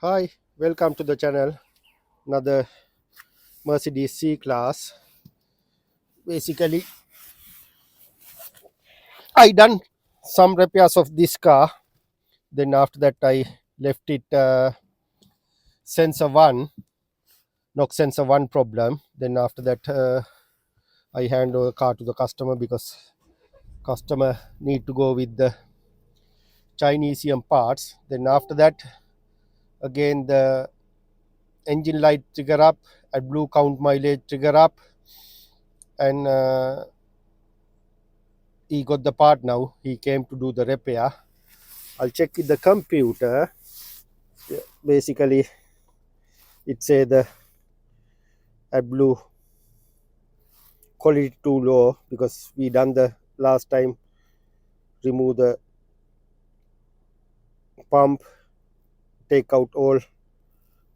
Hi, welcome to the channel. Another Mercedes C class. Basically, I done some repairs of this car. Then after that, I left it sensor one, knock sensor one problem. Then after that, I hand over the car to the customer because customer need to go with the Chinese parts. Then after that, again the engine light trigger up, a blue count mileage trigger up, and he got the part now. He came to do the repair. I'll check with the computer. Basically, it say the AdBlue quality too low because we done the last time remove the pump, take out all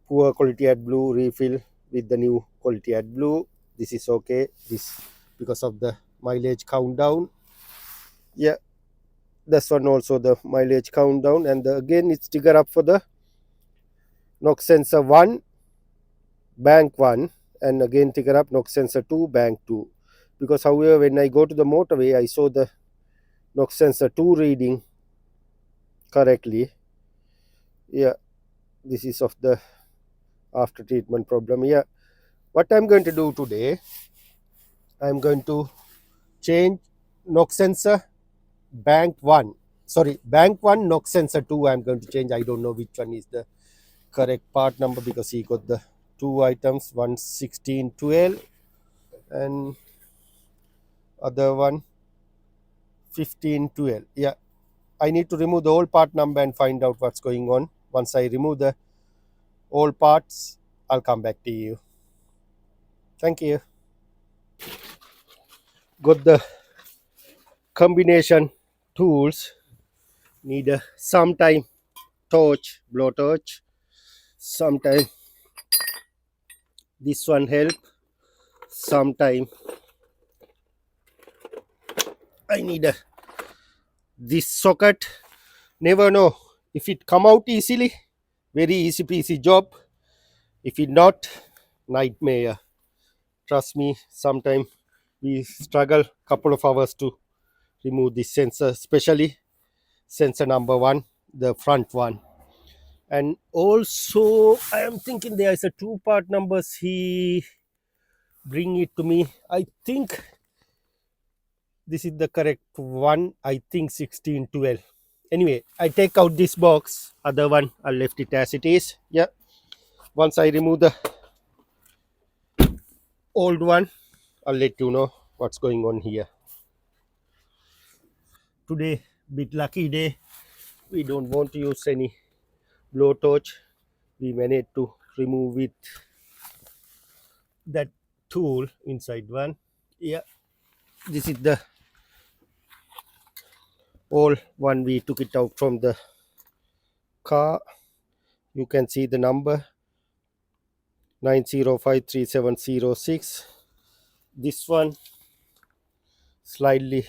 poor quality AdBlue, refill with the new quality AdBlue. This is okay. This because of the mileage countdown. Yeah, this one also the mileage countdown, and again it's trigger up for the knock sensor 1, bank 1, and again trigger up knock sensor 2, bank 2. Because however, when I go to the motorway, I saw the knock sensor 2 reading correctly. Yeah, this is of the after treatment problem. Yeah, what I'm going to do today, I'm going to change knock sensor bank 1. Sorry, bank 1 knock sensor 2. I'm going to change. I don't know which one is the correct part number because he got the two items, one 1612 and other one 1512. Yeah, I need to remove the old part number and find out what's going on. Once I remove the old parts, I'll come back to you. Thank you. Got the combination tools. Need a sometime torch, blow torch. Sometime this one help. Sometime I need a this socket. Never know if it come out easily. Very easy peasy job. If it not, nightmare. Trust me. Sometime we struggle couple of hours to remove this sensor, especially sensor number 1, the front one. And also I am thinking there is a two part numbers. He bring it to me. I think this is the correct one. I think 1612. Anyway, I take out this box. Other one I left it as it is. Yeah, once I remove the old one, I'll let you know what's going on here. Today bit lucky day. We don't want to use any blowtorch. We managed to remove with that tool inside one. Yeah, this is the old one. We took it out from the car. You can see the number 9053706. This one slightly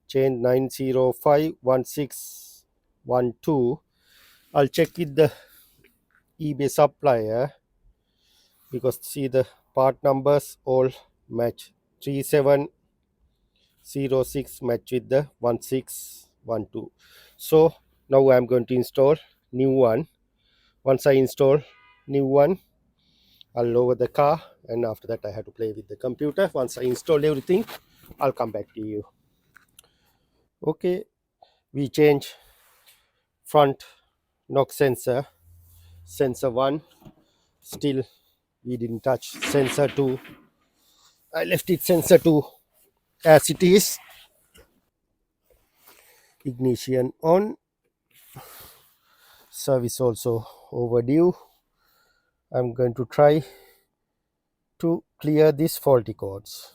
changed, 9051612. I'll check with the eBay supplier because see the part numbers all match. 3706 match with the 1612. So now I'm going to install new one. Once I install new one, I'll lower the car, and after that I have to play with the computer. Once I install everything, I'll come back to you. Okay, we change front knock sensor, sensor 1. Still we didn't touch sensor 2. I left it sensor 2 as it is. Ignition on. Service also overdue. I'm going to try to clear these faulty codes.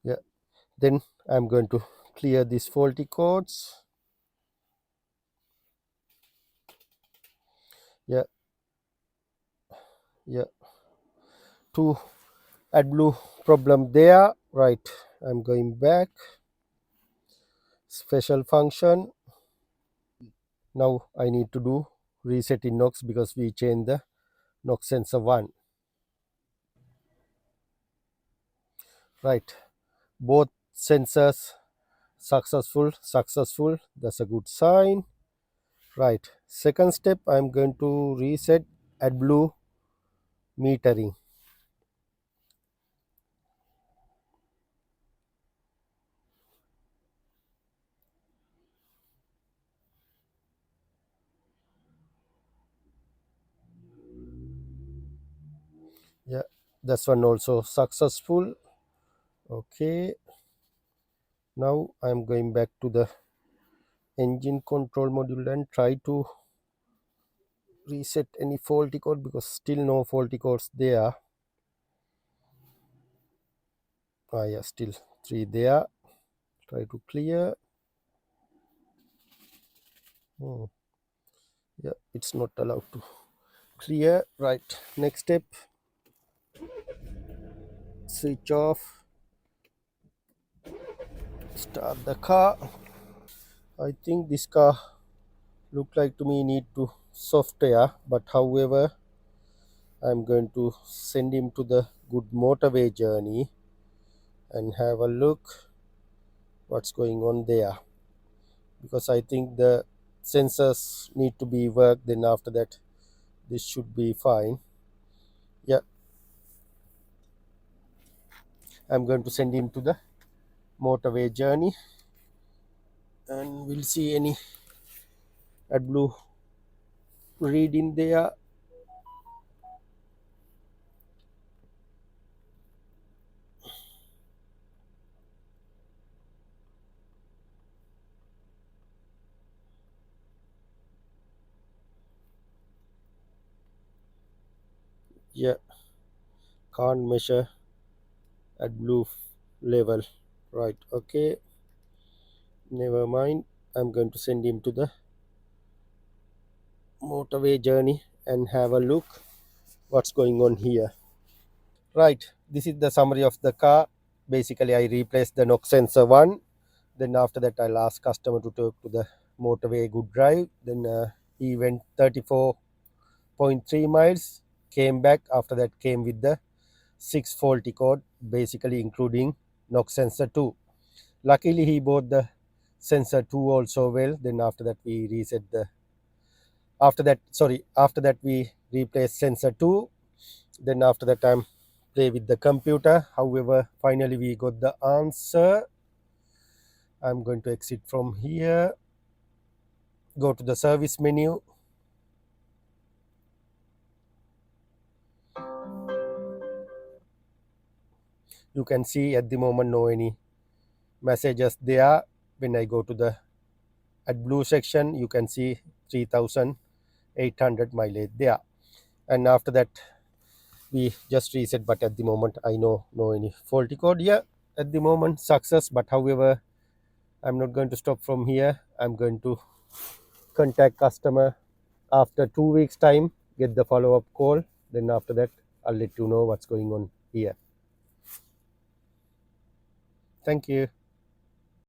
Yeah, then I'm going to clear these faulty codes. Yeah, Yeah, two AdBlue problem there. Right, I'm going back. Special function. Now I need to do reset in NOx because we changed the NOx sensor 1. Right, both sensors successful, that's a good sign. Right, second step, I'm going to reset AdBlue metering. Yeah, that's one also successful. Okay, now I'm going back to the engine control module and try to reset any faulty code because still no faulty codes there. Yeah, still 3 there. Try to clear. Hmm. Yeah, it's not allowed to clear. Right, next step, switch off, start the car. I think this car look like to me need to software, but however I'm going to send him to the good motorway journey and have a look what's going on there, because I think the sensors need to be worked, then after that this should be fine. Yeah, I'm going to send him to the motorway journey and we'll see any AdBlue read in there. Yeah, can't measure AdBlue level. Right, okay, never mind. I'm going to send him to the motorway journey and have a look what's going on here. Right, this is the summary of the car. Basically I replaced the NOx sensor 1, then after that I'll ask customer to take to the motorway good drive, then he went 34.3 miles, came back, after that came with the 6 faulty code, basically including NOx sensor 2. Luckily he bought the sensor 2 also well, then after that we reset the after that we replaced sensor 2, then after that time play with the computer. However, finally we got the answer. I'm going to exit from here, go to the service menu. You can see at the moment no any messages there. When I go to the AdBlue section, you can see 3800 mileage there, and after that we just reset, but at the moment I know no any faulty code here. At the moment success, but however I'm not going to stop from here. I'm going to contact customer after 2 weeks time, get the follow-up call, then after that I'll let you know what's going on here. Thank you.